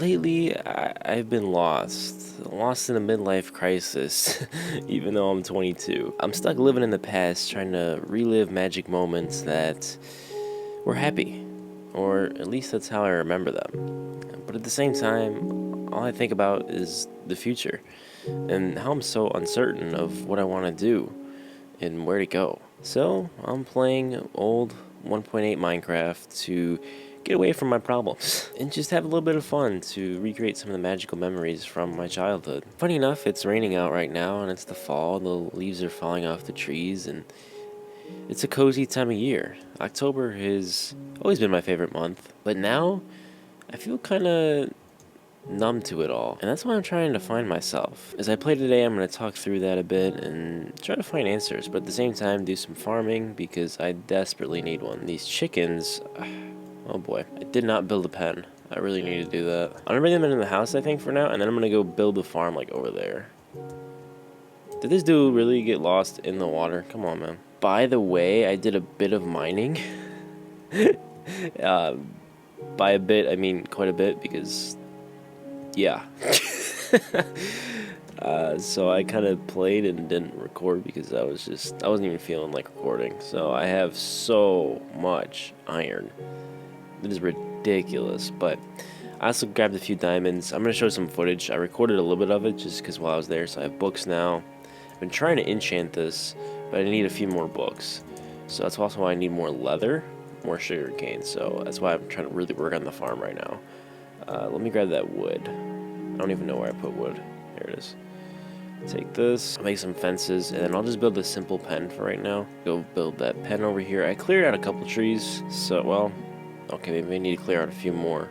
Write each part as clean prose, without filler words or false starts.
Lately, I've been lost in a midlife crisis, even though I'm 22. I'm stuck living in the past, trying to relive magic moments that were happy, or at least that's how I remember them. But at the same time, all I think about is the future, and how I'm so uncertain of what I want to do and where to go. So, I'm playing old 1.8 Minecraft to get away from my problems and just have a little bit of fun to recreate some of the magical memories from my childhood. Funny enough, it's raining out right now and it's the fall, the leaves are falling off the trees, and it's a cozy time of year. October has always been my favorite month, but now I feel kind of numb to it all. And that's why I'm trying to find myself. As I play today, I'm going to talk through that a bit and try to find answers, but at the same time do some farming because I desperately need one. These chickens, oh boy, I did not build a pen. I really need to do that. I'm gonna bring them into the house, I think, for now, and then I'm gonna go build the farm like over there. Did this dude really get lost in the water? Come on, man. By the way, I did a bit of mining. uh, by a bit, I mean quite a bit because yeah. So I kind of played and didn't record because I wasn't even feeling like recording. So I have so much iron. It is ridiculous, but I also grabbed a few diamonds. I'm going to show some footage. I recorded a little bit of it just because while I was there, so I have books now. I've been trying to enchant this, but I need a few more books. So that's also why I need more leather, more sugar cane. So that's why I'm trying to really work on the farm right now. Let me grab that wood. I don't even know where I put wood. Here it is. Take this, make some fences, and then I'll just build a simple pen for right now. Go build that pen over here. I cleared out a couple trees, so, well, okay, maybe I need to clear out a few more.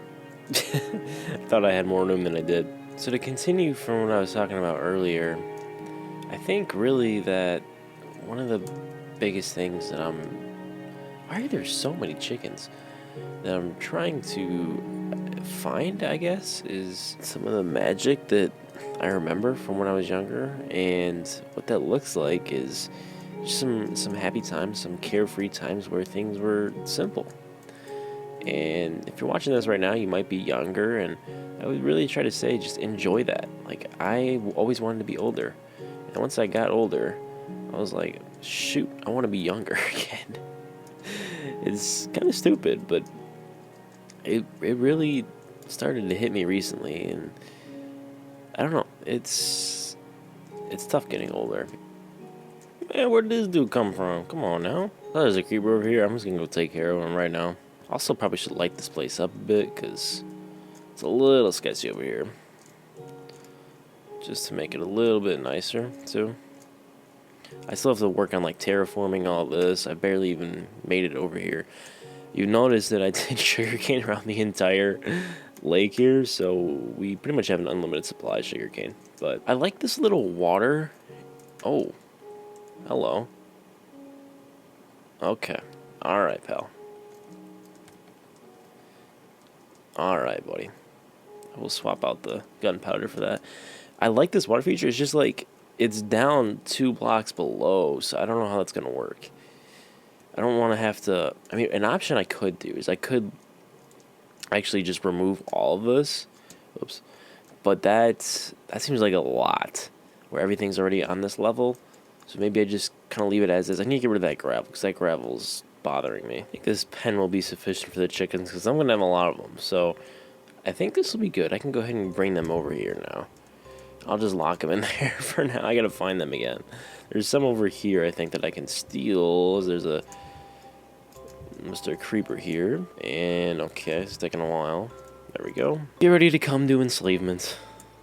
I thought I had more room than I did. So to continue from what I was talking about earlier, I think really that one of the biggest things that why are there so many chickens? That I'm trying to find, I guess, is some of the magic that I remember from when I was younger, and what that looks like is just some happy times, some carefree times where things were simple. And if you're watching this right now, you might be younger, and I would really try to say just enjoy that. Like, I always wanted to be older, and once I got older, I was like, shoot, I want to be younger again. It's kind of stupid, but it really started to hit me recently, and I don't know, it's tough getting older. Man, where did this dude come from? Come on now. Oh, there's a creeper over here. I'm just gonna go take care of him right now. Also, probably should light this place up a bit because it's a little sketchy over here. Just to make it a little bit nicer, too. I still have to work on like terraforming all this. I barely even made it over here. You notice that I did sugarcane around the entire lake here, so we pretty much have an unlimited supply of sugarcane. But I like this little water. Oh, hello. Okay. Alright, pal. Alright, buddy. I will swap out the gunpowder for that. I like this water feature. It's just like, it's down 2 blocks below, so I don't know how that's going to work. I don't want to have to... I mean, an option I could do is I could actually just remove all of this. Oops. But that seems like a lot, where everything's already on this level. So maybe I just kind of leave it as is. I need to get rid of that gravel, because that gravel's bothering me. I think this pen will be sufficient for the chickens, because I'm going to have a lot of them. So I think this will be good. I can go ahead and bring them over here now. I'll just lock them in there for now. I gotta find them again. There's some over here, I think, that I can steal. There's a Mr. Creeper here. And, okay, it's taking a while. There we go. Get ready to come to enslavement.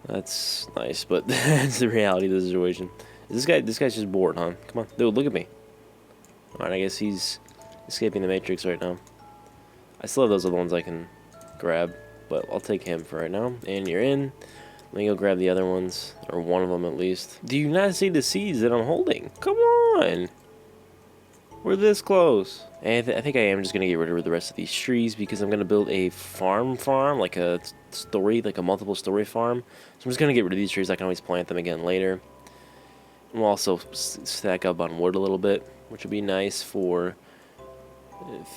That's nice, but that's the reality of the situation. This guy's just bored, huh? Come on, dude, look at me. Alright, I guess he's escaping the Matrix right now. I still have those other ones I can grab, but I'll take him for right now. And you're in. Let me go grab the other ones, or one of them at least. Do you not see the seeds that I'm holding? Come on! We're this close. And I think I am just going to get rid of the rest of these trees because I'm going to build a farm, like a story, like a multiple story farm. So I'm just going to get rid of these trees. I can always plant them again later. And we'll also stack up on wood a little bit, which would be nice for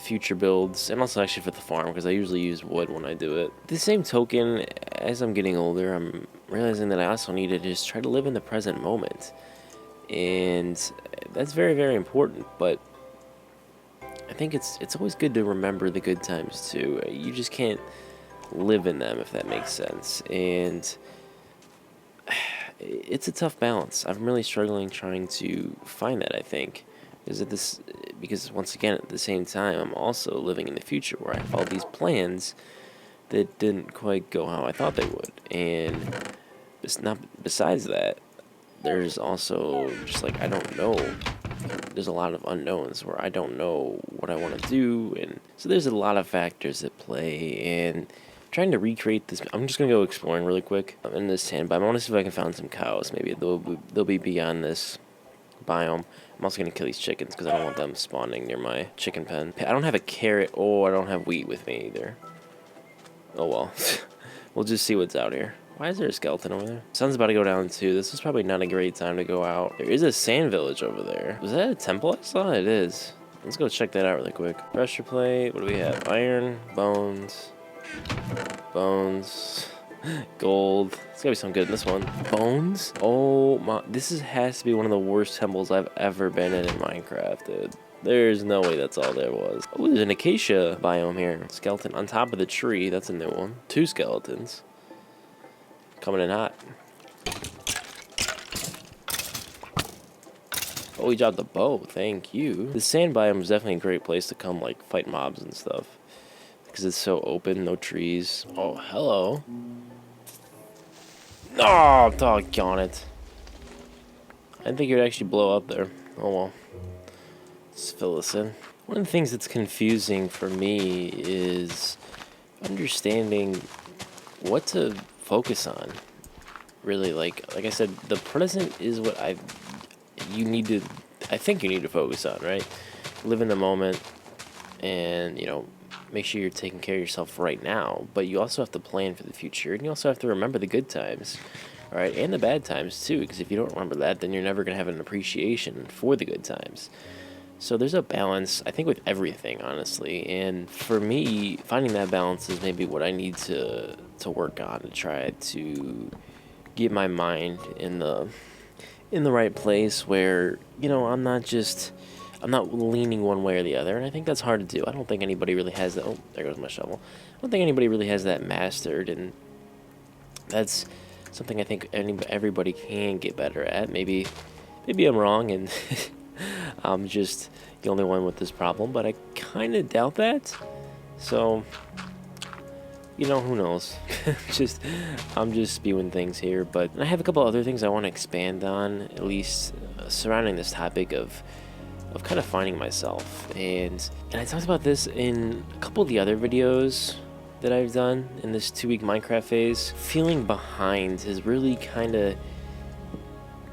future builds, and also actually for the farm, because I usually use wood when I do it. The same token, as I'm getting older, I'm realizing that I also need to just try to live in the present moment, and that's very, very important. But I think it's always good to remember the good times too. You just can't live in them, if that makes sense, and it's a tough balance. I'm really struggling trying to find that, I think. Because once again, at the same time, I'm also living in the future where I have all these plans that didn't quite go how I thought they would. And besides that, there's also just like, I don't know. There's a lot of unknowns where I don't know what I want to do. And so there's a lot of factors at play. And trying to recreate this, I'm just going to go exploring really quick in this sand biome. I want to see if I can find some cows. Maybe they'll be beyond this biome. I'm also going to kill these chickens because I don't want them spawning near my chicken pen. I don't have a carrot. Oh, I don't have wheat with me either. Oh well. We'll just see what's out here. Why is there a skeleton over there? Sun's about to go down too. This is probably not a great time to go out. There is a sand village over there. Was that a temple I saw? It is. Let's go check that out really quick. Pressure plate. What do we have? Iron, bones, gold. It's gotta be something good in this one. Bones? Oh my, has to be one of the worst temples I've ever been in Minecraft, dude. There's no way that's all there was. Oh, there's an acacia biome here. Skeleton on top of the tree. That's a new one. 2 skeletons. Coming in hot. Oh, he dropped the bow. Thank you. The sand biome is definitely a great place to come, like, fight mobs and stuff. Because it's so open, no trees. Oh, hello. Oh, doggone it. I didn't think it would actually blow up there. Oh well. Let's fill this in. One of the things that's confusing for me is understanding what to focus on. Really, like I said, the present is what I think you need to focus on, right? Live in the moment and, make sure you're taking care of yourself right now, but you also have to plan for the future, and you also have to remember the good times, all right, and the bad times too, because if you don't remember that, then you're never going to have an appreciation for the good times. So there's a balance, I think, with everything, honestly, and for me, finding that balance is maybe what I need to work on to try to get my mind in the right place where, I'm not leaning one way or the other, and I think that's hard to do. I don't think anybody really has that. Oh, there goes my shovel. I don't think anybody really has that mastered, and that's something I think everybody can get better at. Maybe I'm wrong, and I'm just the only one with this problem, but I kind of doubt that. So, who knows? I'm just spewing things here, but I have a couple other things I want to expand on, at least surrounding this topic of kind of finding myself, and I talked about this in a couple of the other videos that I've done in this 2-week Minecraft phase. Feeling behind has really kind of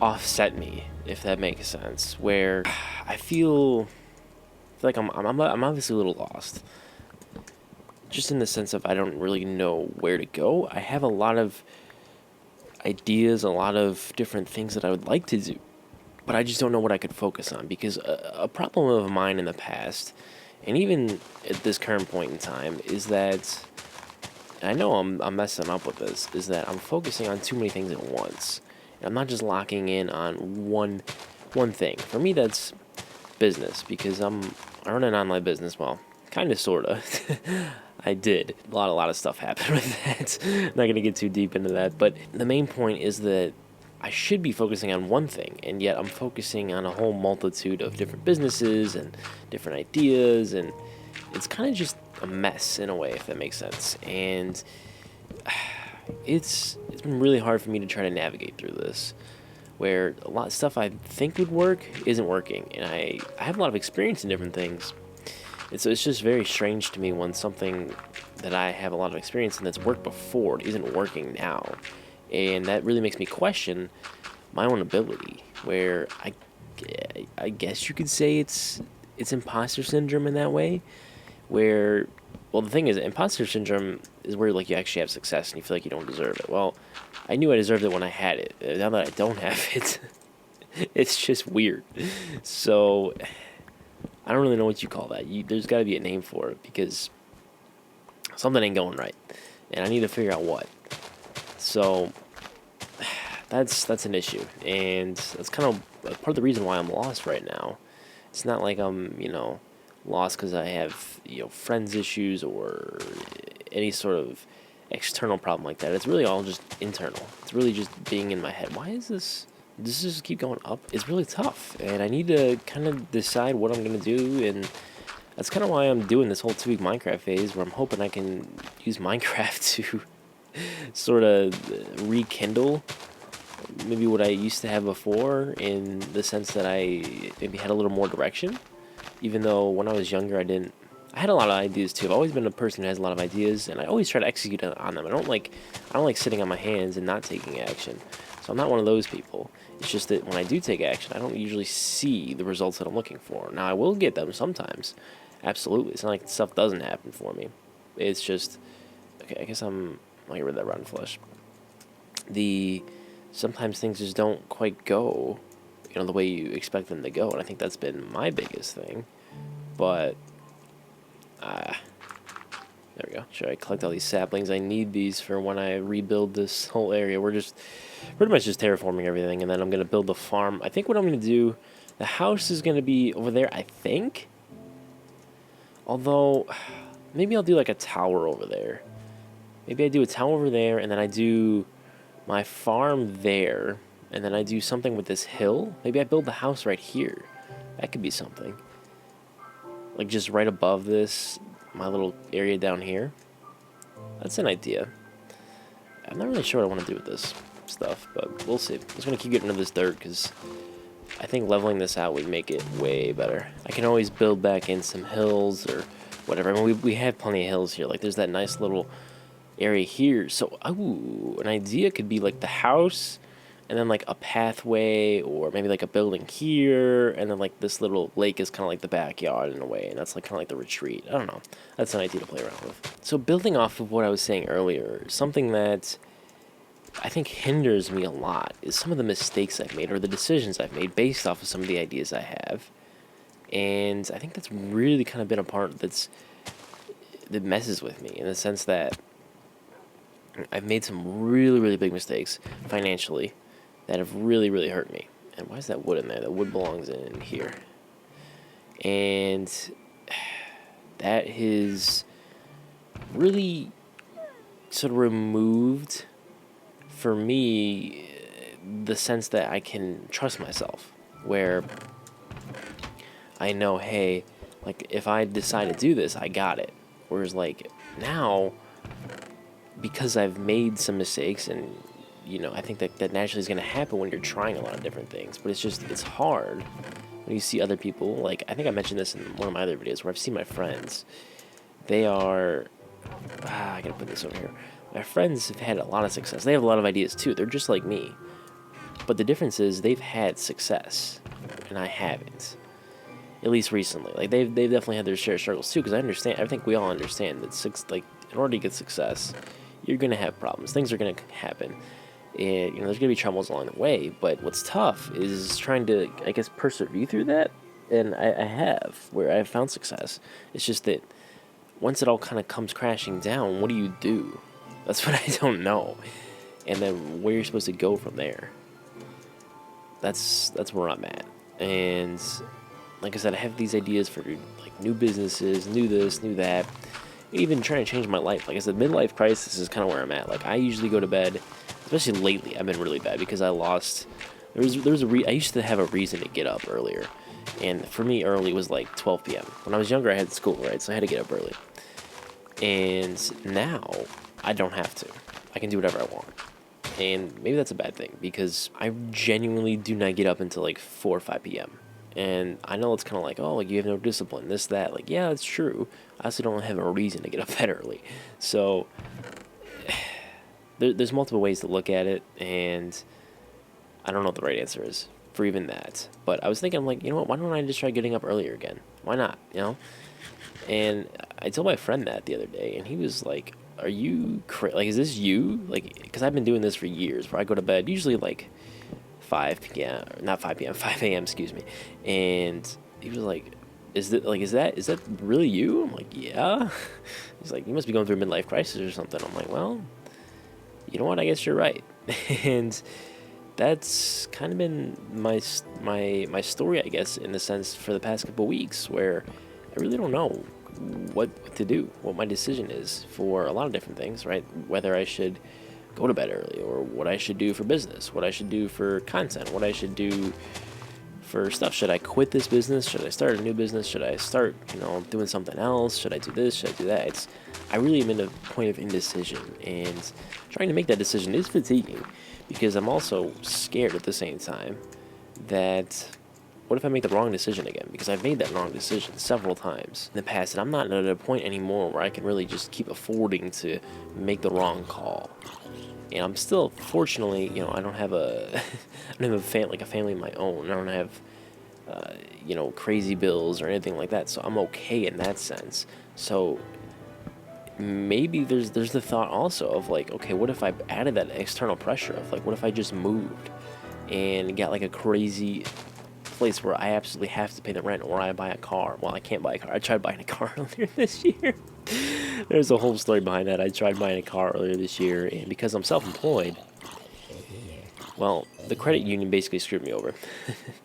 offset me, if that makes sense, where I feel like I'm obviously a little lost, just in the sense of I don't really know where to go. I have a lot of ideas, a lot of different things that I would like to do, but I just don't know what I could focus on, because a problem of mine in the past, and even at this current point in time, is that, and I know I'm messing up with this, is that I'm focusing on too many things at once. And I'm not just locking in on one thing. For me, that's business, because I run an online business. Well, kind of, sort of. I did. A lot of stuff happened with that. I'm not going to get too deep into that. But the main point is that I should be focusing on one thing, and yet I'm focusing on a whole multitude of different businesses and different ideas, and it's kind of just a mess in a way, if that makes sense. And it's been really hard for me to try to navigate through this, where a lot of stuff I think would work isn't working, and I have a lot of experience in different things. It's just very strange to me when something that I have a lot of experience in that's worked before isn't working now. And that really makes me question my own ability, where I guess you could say it's imposter syndrome in that way, where, well, the thing is, imposter syndrome is where, like, you actually have success and you feel like you don't deserve it. Well, I knew I deserved it when I had it. Now that I don't have it, it's just weird. So I don't really know what you call that. There's got to be a name for it because something ain't going right, and I need to figure out what. So that's an issue, and that's kind of part of the reason why I'm lost right now. It's not like I'm lost because I have friends issues or any sort of external problem like that. It's really all just internal. It's really just being in my head. Why is this? Does this just keep going up? It's really tough, and I need to kind of decide what I'm gonna do, and that's kind of why I'm doing this whole 2 week Minecraft phase, where I'm hoping I can use Minecraft to sort of rekindle maybe what I used to have before, in the sense that I maybe had a little more direction. Even though when I was younger, I had a lot of ideas too. I've always been a person who has a lot of ideas, and I always try to execute on them. I don't like sitting on my hands and not taking action. So I'm not one of those people. It's just that when I do take action, I don't usually see the results that I'm looking for. Now I will get them sometimes, absolutely. It's not like stuff doesn't happen for me. It's just okay. I guess I'm get rid of that rotten flesh. Sometimes things just don't quite go, the way you expect them to go, and I think that's been my biggest thing. But there we go. Should I collect all these saplings? I need these for when I rebuild this whole area. We're just pretty much just terraforming everything, and then I'm gonna build the farm. I think what I'm gonna do, the house is gonna be over there, I think. Although, maybe I'll do like a tower over there. Maybe I do a tower over there, and then I do my farm there, and then I do something with this hill. Maybe I build the house right here. That could be something. Like just right above this, my little area down here. That's an idea. I'm not really sure what I want to do with this stuff, but we'll see. I'm just going to keep getting rid of this dirt because I think leveling this out would make it way better. I can always build back in some hills or whatever. I mean, we have plenty of hills here. Like there's that nice little area here. So, ooh, an idea could be like the house, and then like a pathway, or maybe like a building here, and then like this little lake is kind of like the backyard in a way, and that's like kind of like the retreat. I don't know. That's an idea to play around with. So building off of what I was saying earlier, something that I think hinders me a lot is some of the mistakes I've made or the decisions I've made based off of some of the ideas I have. And I think that's really kind of been a part that messes with me, in the sense that I've made some really, really big mistakes financially that have really, really hurt me. And why is that wood in there? That wood belongs in here. And that has really sort of removed, for me, the sense that I can trust myself. Where I know, hey, like, if I decide to do this, I got it. Whereas, like, now, because I've made some mistakes, and I think that naturally is going to happen when you're trying a lot of different things, but it's hard when you see other people. Like, I think I mentioned this in one of my other videos, where I've seen my friends. They are, I gotta put this over here. My friends have had a lot of success. They have a lot of ideas too. They're just like me, but the difference is they've had success, and I haven't. At least recently. Like, they've definitely had their share of struggles too, because I think we all understand that in order to get success, you're going to have problems. Things are going to happen. And, there's going to be troubles along the way. But what's tough is trying to, I guess, persevere through that. And I have, where I've found success. It's just that once it all kind of comes crashing down, what do you do? That's what I don't know. And then where you're supposed to go from there. That's where I'm at. And like I said, I have these ideas for like new businesses, new this, new that. Even trying to change my life. Like I said, midlife crisis is kind of where I'm at. Like, I usually go to bed, especially lately, I've been really bad because I lost. I used to have a reason to get up earlier, and for me, early was like 12 p.m. When I was younger, I had school, right? So I had to get up early. And now I don't have to. I can do whatever I want. And maybe that's a bad thing, because I genuinely do not get up until like 4 or 5 p.m. And I know it's kind of like, oh, like, you have no discipline, this, that. Like, yeah, it's true. I also don't have a reason to get up that early. So there's multiple ways to look at it, and I don't know what the right answer is for even that. But I was thinking, I'm like, you know what, why don't I just try getting up earlier again? Why not, And I told my friend that the other day, and he was like, are you like, is this you? Like, because I've been doing this for years, where I go to bed usually like 5 p.m. Not 5 p.m. 5 a.m. Excuse me. And he was like, is that really you? I'm like, yeah. He's like, you must be going through a midlife crisis or something. I'm like, well, you know what? I guess you're right. And that's kind of been my story, I guess, in the sense for the past couple weeks, where I really don't know what to do, what my decision is for a lot of different things, right? Whether I should go to bed early, or what I should do for business, what I should do for content, what I should do for stuff. Should I quit this business? Should I start a new business? Should I start, doing something else? Should I do this? Should I do that? I really am in a point of indecision, and trying to make that decision is fatiguing because I'm also scared at the same time that what if I make the wrong decision again? Because I've made that wrong decision several times in the past, and I'm not at a point anymore where I can really just keep affording to make the wrong call. And I'm still, fortunately, I don't have I don't have a family of my own. I don't have, crazy bills or anything like that. So I'm okay in that sense. So maybe there's the thought also of like, okay, what if I added that external pressure of like, what if I just moved and got like a crazy place where I absolutely have to pay the rent, or I buy a car. Well, I can't buy a car. I tried buying a car earlier this year. There's a whole story behind that. I tried buying a car earlier this year, and because I'm self-employed, well, the credit union basically screwed me over.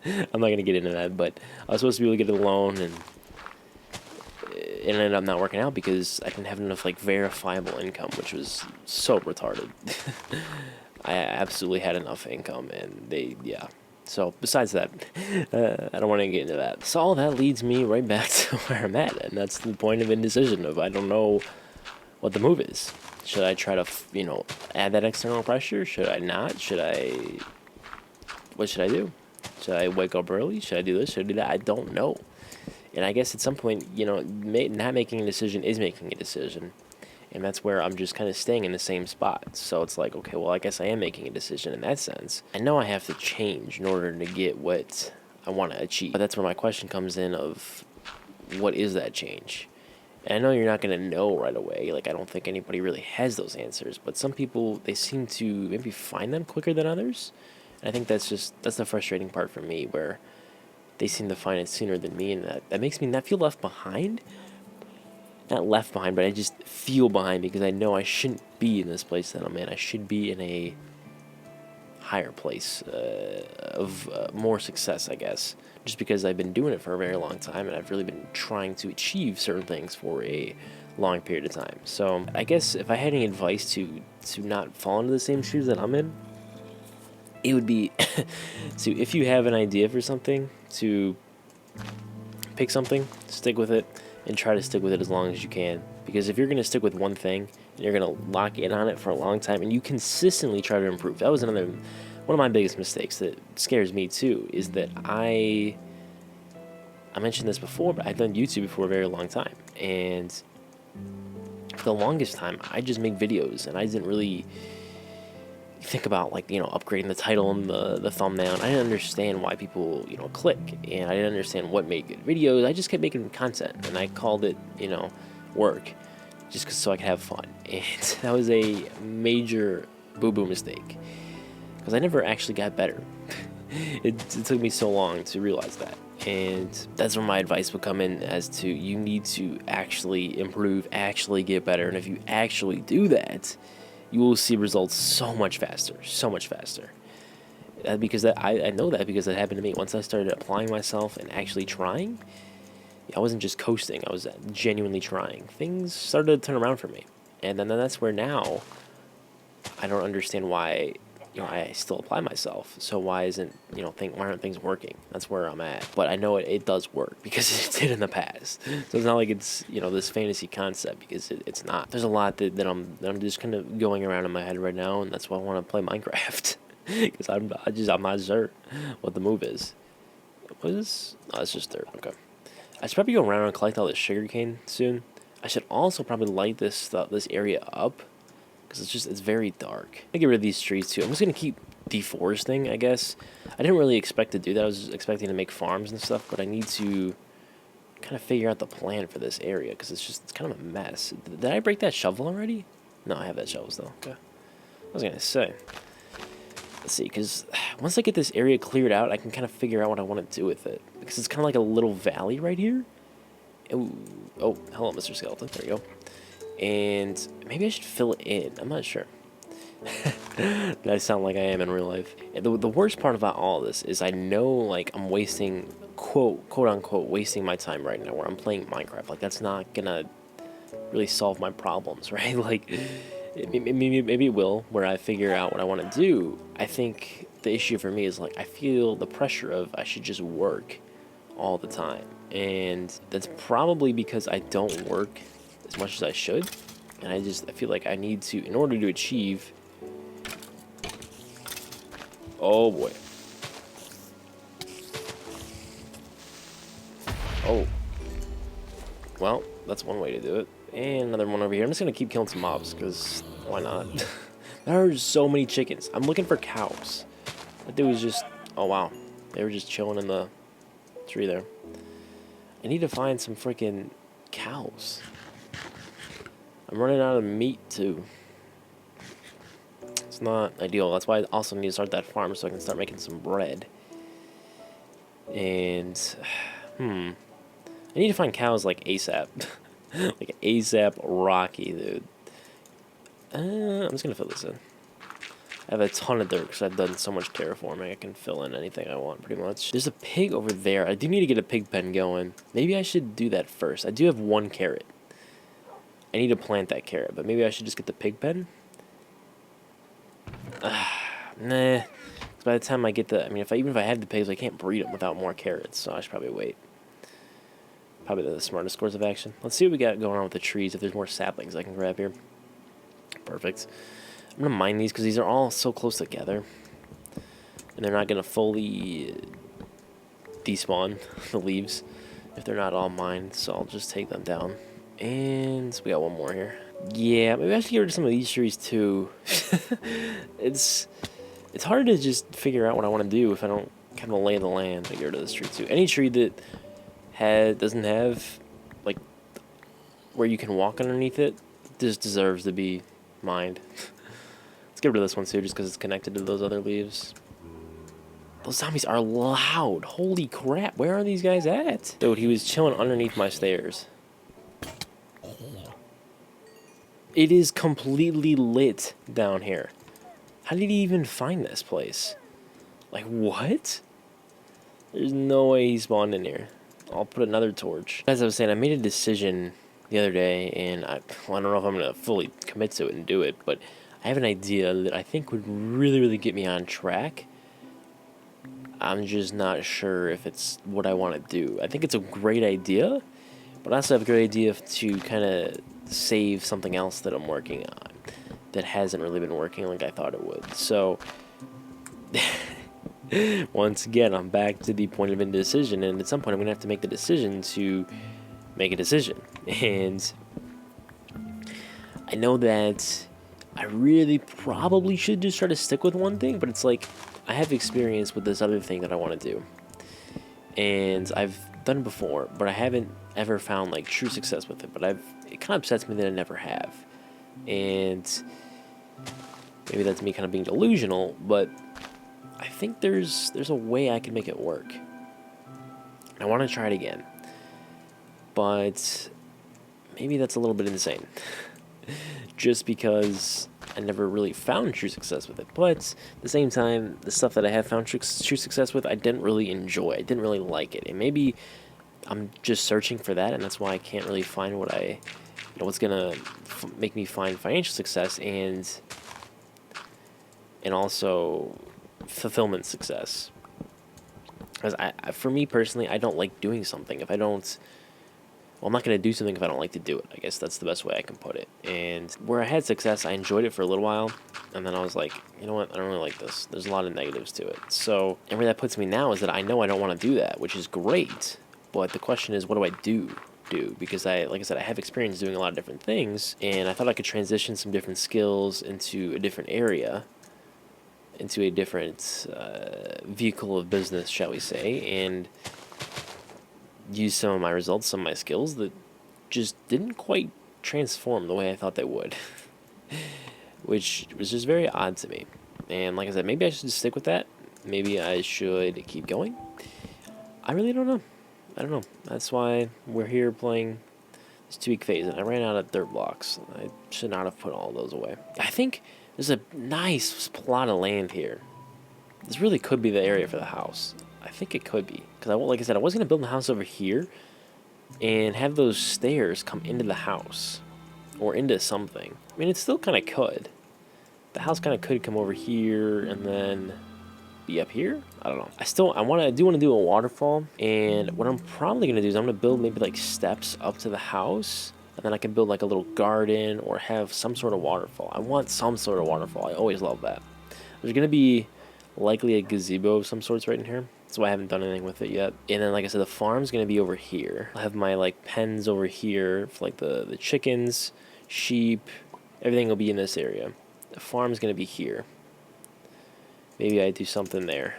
I'm not going to get into that, but I was supposed to be able to get a loan, and it ended up not working out because I didn't have enough like verifiable income, which was so retarded. I absolutely had enough income, and yeah. So besides that, I don't want to get into that. So all that leads me right back to where I'm at, and that's the point of indecision. Of I don't know what the move is. Should I try to, add that external pressure? Should I not? What should I do? Should I wake up early? Should I do this? Should I do that? I don't know. And I guess at some point, not making a decision is making a decision. And that's where I'm just kind of staying in the same spot. So it's like, okay, well, I guess I am making a decision in that sense. I know I have to change in order to get what I want to achieve. But that's where my question comes in of, what is that change? And I know you're not going to know right away. Like, I don't think anybody really has those answers. But some people, they seem to maybe find them quicker than others. And I think that's the frustrating part for me, where they seem to find it sooner than me. And that makes me not feel left behind. Not left behind, but I just feel behind because I know I shouldn't be in this place that I'm in. I should be in a higher place of more success, I guess, just because I've been doing it for a very long time, and I've really been trying to achieve certain things for a long period of time. So I guess if I had any advice to not fall into the same shoes that I'm in, it would be to, if you have an idea for something, to pick something, stick with it, and try to stick with it as long as you can. Because if you're going to stick with one thing, and you're going to lock in on it for a long time, and you consistently try to improve. That was one of my biggest mistakes that scares me too, is that I mentioned this before, but I've done YouTube for a very long time. And for the longest time, I just made videos, and I didn't really think about upgrading the title and the thumbnail. And I didn't understand why people click, and I didn't understand what made good videos. I just kept making content, and I called it work, just so I could have fun. And that was a major boo-boo mistake, because I never actually got better. It took me so long to realize that. And that's where my advice would come in, as to, you need to actually improve, actually get better. And if you actually do that, you will see results so much faster. Because I know that because it happened to me. Once I started applying myself and actually trying, I wasn't just coasting. I was genuinely trying. Things started to turn around for me. And then that's where now I don't understand why I still apply myself. So why aren't things working? That's where I'm at. But I know it does work because it did in the past. So it's not like it's this fantasy concept, because it's not. There's a lot that I'm just kind of going around in my head right now, and that's why I want to play Minecraft, because I'm not sure what the move is. What is this? Oh, it's just dirt. Okay. I should probably go around and collect all this sugarcane soon. I should also probably light this area up, because it's very dark. I get rid of these trees too. I'm just gonna keep deforesting, I guess. I didn't really expect to do that. I was expecting to make farms and stuff, but I need to kind of figure out the plan for this area, because it's kind of a mess. Did I break that shovel already? No, I have that shovel still. Okay. I was gonna say. Let's see, because once I get this area cleared out, I can kind of figure out what I want to do with it. Because it's kind of like a little valley right here. Ooh, oh, hello, Mr. Skeleton. There you go. And maybe I should fill it in. I'm not sure. I sound like I am in real life. The worst part about all this is I know, like, I'm wasting, quote unquote, wasting my time right now where I'm playing Minecraft. Like, that's not gonna really solve my problems, right? Like, maybe it will, where I figure out what I want to do. I think the issue for me is, like, I feel the pressure of I should just work all the time. And that's probably because I don't work as much as I should. And I feel like I need to, in order to achieve... Oh, boy. Oh. Well, that's one way to do it. And another one over here. I'm just going to keep killing some mobs, because why not? There are so many chickens. I'm looking for cows. That dude was just... Oh, wow. They were just chilling in the tree there. I need to find some freaking cows. I'm running out of meat, too. It's not ideal. That's why I also need to start that farm so I can start making some bread. And... I need to find cows, like, ASAP. Like, ASAP Rocky, dude. I'm just gonna fill this in. I have a ton of dirt because I've done so much terraforming. I can fill in anything I want, pretty much. There's a pig over there. I do need to get a pig pen going. Maybe I should do that first. I do have 1 carrot. I need to plant that carrot, but maybe I should just get the pig pen? Nah. By the time I get the... I mean, even if I had the pigs, I can't breed them without more carrots, so I should probably wait. Probably the smartest course of action. Let's see what we got going on with the trees, if there's more saplings I can grab here. Perfect. I'm going to mine these because these are all so close together. And they're not going to fully despawn the leaves if they're not all mined, so I'll just take them down. And we got one more here. Yeah, maybe I should get rid of some of these trees too. It's hard to just figure out what I want to do if I don't kind of lay the land to get rid of this tree too. Any tree that doesn't have, like, where you can walk underneath it, just deserves to be mined. Let's get rid of this one too, just because it's connected to those other leaves. Those zombies are loud. Holy crap, where are these guys at? Dude, he was chilling underneath my stairs. It is completely lit down here. How did he even find this place? Like, what? There's no way he spawned in here. I'll put another torch. As I was saying, I made a decision the other day, and I don't know if I'm going to fully commit to it and do it, but I have an idea that I think would really, really get me on track. I'm just not sure if it's what I want to do. I think it's a great idea, but I also have a great idea to kind of save something else that I'm working on that hasn't really been working like I thought it would. So... once again, I'm back to the point of indecision, and at some point I'm going to have to make the decision to make a decision. And I know that I really probably should just try to stick with one thing, but it's like, I have experience with this other thing that I want to do. And I've done it before, but I haven't ever found, like, true success with it. But it kind of upsets me that I never have. And maybe that's me kind of being delusional, but I think there's a way I can make it work. I want to try it again, but maybe that's a little bit insane. Just because I never really found true success with it. But at the same time, the stuff that I have found true success with, I didn't really enjoy. I didn't really like it, and maybe I'm just searching for that, and that's why I can't really find what's gonna make me find financial success and also fulfillment success. Because for me personally, I don't like doing something if I don't... Well, I'm not going to do something if I don't like to do it. I guess that's the best way I can put it. And where I had success, I enjoyed it for a little while, and then I was like, you know what, I don't really like this. There's a lot of negatives to it. So, and where that puts me now is that I know I don't want to do that, which is great. But the question is, what do I do? Because like I said, I have experience doing a lot of different things, and I thought I could transition some different skills into a different area, into a different vehicle of business, shall we say, and use some of my results, some of my skills that just didn't quite transform the way I thought they would, which was just very odd to me. And like I said, maybe I should just stick with that. Maybe I should keep going. I really don't know. I don't know. That's why we're here playing this 2-week phase, and I ran out of dirt blocks. I should not have put all those away. I think there's a nice plot of land here. This really could be the area for the house. I think it could be. Because, like I said, I was going to build a house over here and have those stairs come into the house. Or into something. I mean, it still kind of could. The house kind of could come over here and then be up here. I don't know. I do want to do a waterfall. And what I'm probably going to do is I'm going to build maybe like steps up to the house. And then I can build like a little garden or have some sort of waterfall. I want some sort of waterfall. I always love that. There's going to be likely a gazebo of some sorts right in here. That's why I haven't done anything with it yet. And then, like I said, the farm's going to be over here. I'll have my like pens over here for like the chickens, sheep, everything will be in this area. The farm's going to be here. Maybe I do something there.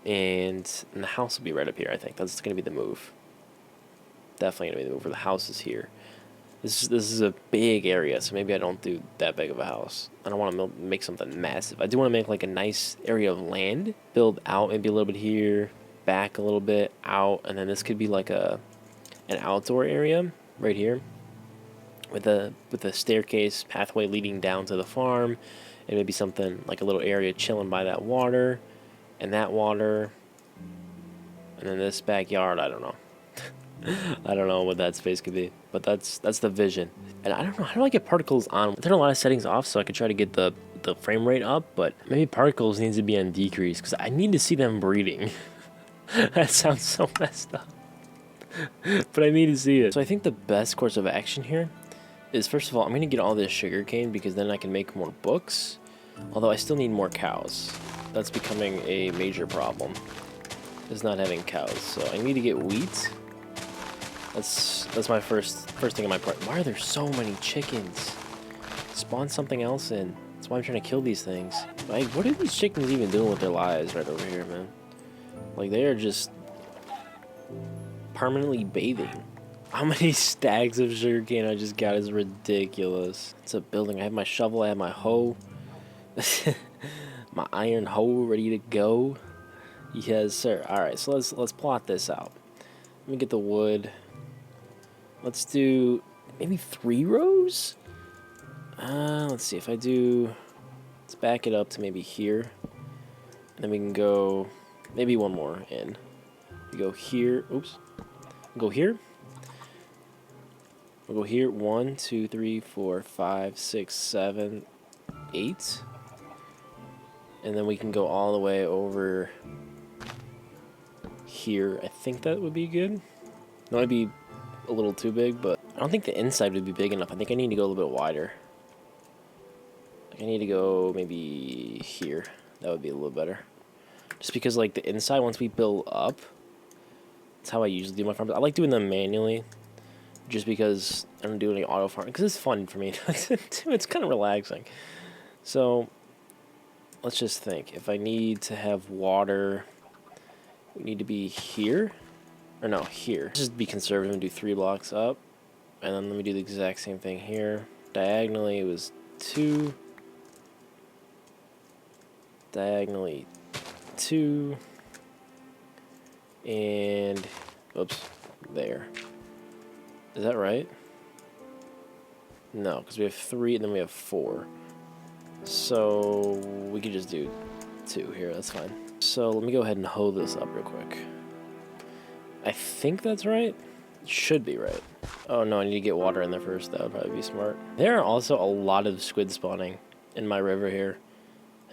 And the house will be right up here, I think. That's going to be the move. Definitely going to be the move where the house is here. This is a big area, so maybe I don't do that big of a house. I don't want to make something massive. I do want to make like a nice area of land. Build out maybe a little bit here, back a little bit, out, and then this could be like an outdoor area right here with a staircase pathway leading down to the farm, and maybe something like a little area chilling by that water, and then this backyard. I don't know. I don't know what that space could be, but that's the vision. And I don't know, how do I get particles on? I turned a lot of settings off so I could try to get the frame rate up, but maybe particles needs to be on decrease because I need to see them breeding. That sounds so messed up, but I need to see it. So I think the best course of action here is, first of all, I'm going to get all this sugar cane because then I can make more books, although I still need more cows. That's becoming a major problem, is not having cows. So I need to get wheat. That's my first thing on my part. Why are there so many chickens? Spawn something else in. That's why I'm trying to kill these things. Like, what are these chickens even doing with their lives right over here, man? Like, they are just permanently bathing. How many stacks of sugarcane I just got is ridiculous. It's a building. I have my shovel. I have my hoe. My iron hoe ready to go. Yes, sir. All right, so let's plot this out. Let me get the wood. Let's do maybe 3 rows. Let's see if I do. Let's back it up to maybe here, and then we can go maybe one more in. We go here. Oops. Go here. We'll go here. 1, 2, 3, 4, 5, 6, 7, 8, and then we can go all the way over here. I think that would be good. That might be a little too big, but I don't think the inside would be big enough. I think I need to go a little bit wider. I need to go maybe here. That would be a little better. Just because, like, the inside, once we build up, that's how I usually do my farms. I like doing them manually, just because I don't do any auto farming, because it's fun for me. It's kind of relaxing. So let's just think. If I need to have water, we need to be here. Or no, here. Just be conservative and do 3 blocks up. And then let me do the exact same thing here. Diagonally, it was 2. Diagonally, 2. And, oops, there. Is that right? No, because we have 3 and then we have 4. So we could just do 2 here, that's fine. So let me go ahead and hoe this up real quick. I think that's right. It should be right. Oh no, I need to get water in there first. That would probably be smart. There are also a lot of squid spawning in my river here.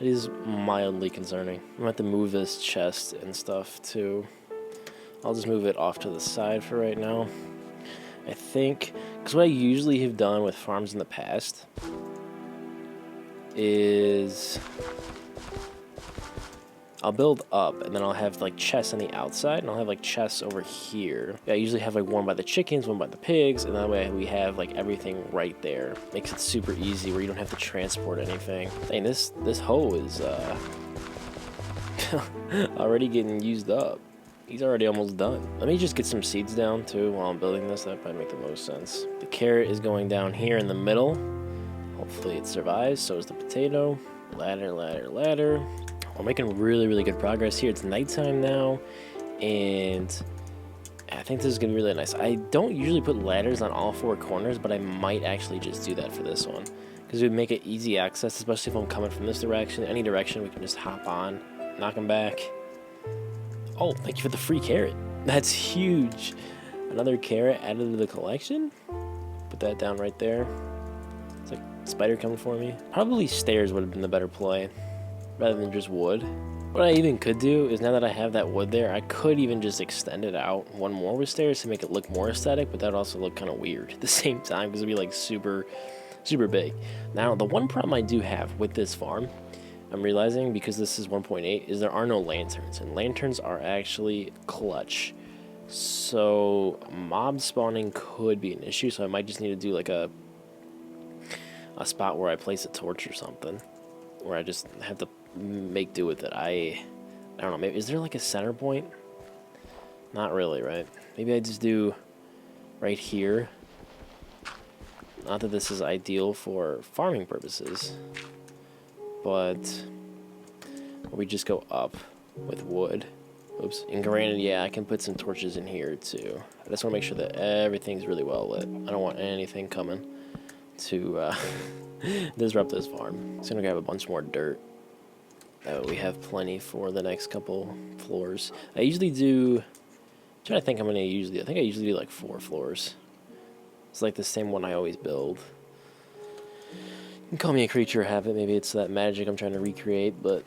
It is mildly concerning. I'm gonna have to move this chest and stuff too. I'll just move it off to the side for right now. I think, because what I usually have done with farms in the past is I'll build up, and then I'll have, like, chests on the outside, and I'll have, like, chests over here. I usually have, like, one by the chickens, one by the pigs, and that way we have, like, everything right there. Makes it super easy where you don't have to transport anything. Dang, this hoe is, already getting used up. He's already almost done. Let me just get some seeds down, too, while I'm building this. That probably make the most sense. The carrot is going down here in the middle. Hopefully it survives. So is the potato. Ladder, ladder, ladder. We're making really, really good progress here. It's nighttime now, and I think this is going to be really nice. I don't usually put ladders on all 4 corners, but I might actually just do that for this one. Because it would make it easy access, especially if I'm coming from this direction. Any direction, we can just hop on, knock them back. Oh, thank you for the free carrot. That's huge. Another carrot added to the collection. Put that down right there. It's like a spider coming for me. Probably stairs would have been the better play, rather than just wood. What I even could do is, now that I have that wood there, I could even just extend it out one more with stairs to make it look more aesthetic, but that would also look kind of weird at the same time because it'd be like super big. Now, the one problem I do have with this farm, I'm realizing, because this is 1.8, is there are no lanterns, and lanterns are actually clutch. So mob spawning could be an issue, so I might just need to do like a spot where I place a torch or something, where I just have to make do with it. I don't know, maybe is there like a center point? Not really, right? Maybe I just do right here. Not that this is ideal for farming purposes, but we just go up with wood. Oops. And granted, yeah, I can put some torches in here too. I just want to make sure that everything's really well lit. I don't want anything coming to disrupt this farm. Just gonna grab a bunch more dirt. That way we have plenty for the next couple floors. I usually do. I'm trying to think how many I usually. I think I usually do like 4 floors. It's like the same one I always build. You can call me a creature of habit. Maybe it's that magic I'm trying to recreate, but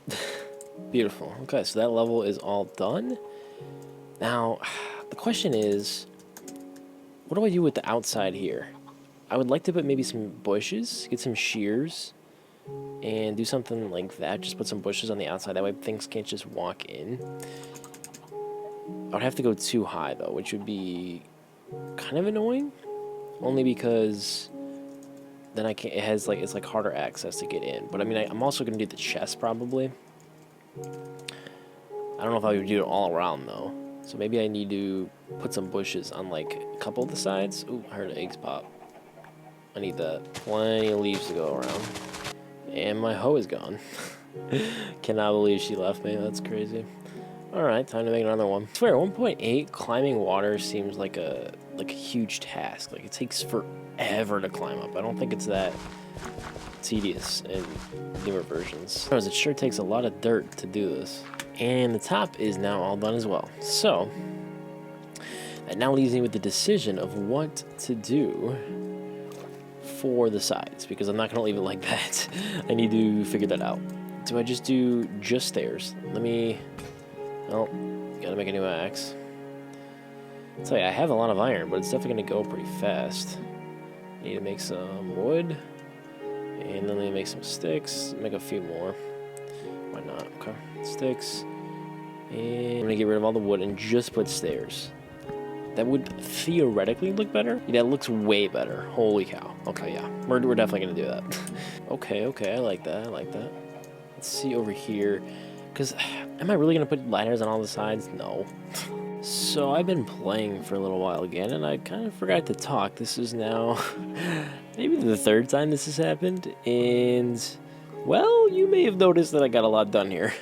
beautiful. Okay, so that level is all done. Now, the question is, what do I do with the outside here? I would like to put maybe some bushes, get some shears, and do something like that. Just put some bushes on the outside. That way things can't just walk in. I would have to go too high, though, which would be kind of annoying. Only because then I can't, it's like harder access to get in. But I mean, I'm also going to do the chest probably. I don't know if I would do it all around though. So maybe I need to put some bushes on like a couple of the sides. Ooh, I heard eggs pop. I need that. Plenty of leaves to go around. And my hoe is gone. Cannot believe she left me. That's crazy. Alright, time to make another one. I swear, 1.8, climbing water seems like a huge task. Like, it takes forever to climb up. I don't think it's that tedious in newer versions. It sure takes a lot of dirt to do this. And the top is now all done as well. So, that now leaves me with the decision of what to do for the sides, because I'm not going to leave it like that. I need to figure that out. Do I just do just stairs? Let me... Oh, gotta make a new axe. I'll tell you, I have a lot of iron, but it's definitely gonna go pretty fast. I need to make some wood, and then let me make some sticks, make a few more. Why not? Okay, sticks. And I'm gonna get rid of all the wood and just put stairs. That would theoretically look better. Yeah, that looks way better. Holy cow. Okay, yeah, we're definitely gonna do that. Okay, I like that, Let's see over here. Because, am I really going to put ladders on all the sides? No. So, I've been playing for a little while again, and I kind of forgot to talk. This is now maybe the 3rd time this has happened, and, well, you may have noticed that I got a lot done here.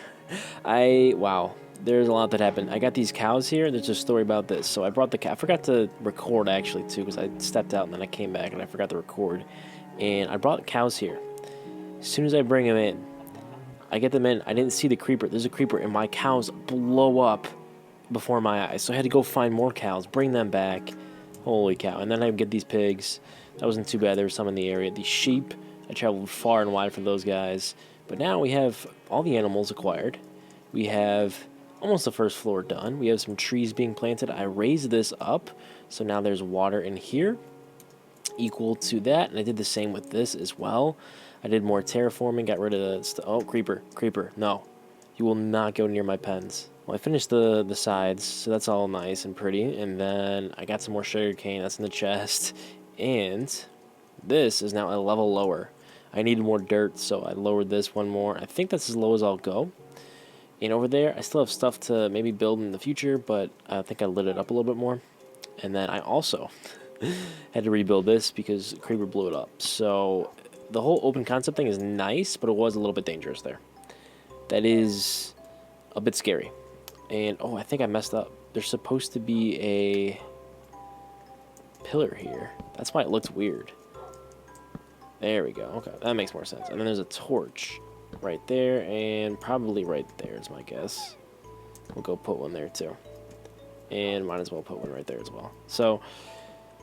Wow, there's a lot that happened. I got these cows here. There's a story about this. So, I brought the cow. I forgot to record, actually, too, because I stepped out, and then I came back, and I forgot to record. And I brought cows here. As soon as I bring them in, I get them in. I didn't see the creeper. There's a creeper, and my cows blow up before my eyes. So I had to go find more cows, bring them back. Holy cow. And then I get these pigs. That wasn't too bad. There were some in the area. These sheep, I traveled far and wide for those guys. But now we have all the animals acquired. We have almost the first floor done. We have some trees being planted. I raised this up, so now there's water in here equal to that. And I did the same with this as well. I did more terraforming, got rid of the... Oh, creeper, no. You will not go near my pens. Well, I finished the sides, so that's all nice and pretty. And then I got some more sugar cane, that's in the chest. And this is now a level lower. I needed more dirt, so I lowered this one more. I think that's as low as I'll go. And over there, I still have stuff to maybe build in the future, but I think I lit it up a little bit more. And then I also had to rebuild this because creeper blew it up. So... the whole open concept thing is nice, but it was a little bit dangerous there. That is a bit scary. And, oh, I think I messed up. There's supposed to be a pillar here. That's why it looks weird. There we go. Okay, that makes more sense. And then there's a torch right there, and probably right there is my guess. We'll go put one there too. And might as well put one right there as well. So,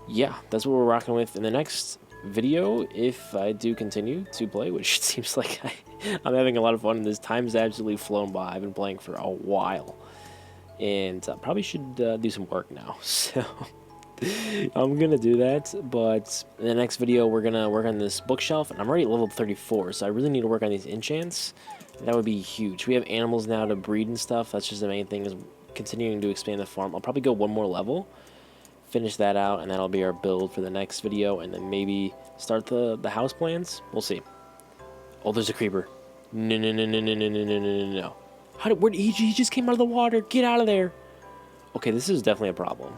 yeah, that's what we're rocking with in the next video, if I do continue to play, which it seems like I'm having a lot of fun, and this time's absolutely flown by. I've been playing for a while, and I probably should do some work now, so I'm gonna do that. But in the next video, we're gonna work on this bookshelf, and I'm already at level 34, so I really need to work on these enchants. That would be huge. We have animals now to breed and stuff. That's just the main thing, is continuing to expand the farm. I'll probably go one more level, finish that out, and that'll be our build for the next video, and then maybe start the house plans. We'll see. Oh, there's a creeper. No, no, no, no, no, no, no, no, no, no. Where he just came out of the water. Get out of there. Okay, this is definitely a problem.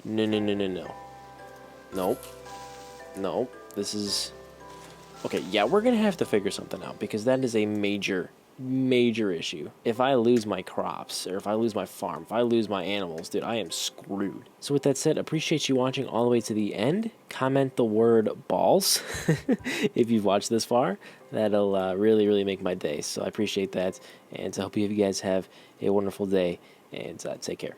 No, no, no, no, no. Nope. Nope. This is... Okay, yeah, we're gonna have to figure something out, because that is a major issue. If I lose my crops, or if I lose my farm, if I lose my animals, dude, I am screwed. So with that said, appreciate you watching all the way to the end. Comment the word balls if you've watched this far. That'll really make my day, so I appreciate that, and I hope you guys have a wonderful day, and take care.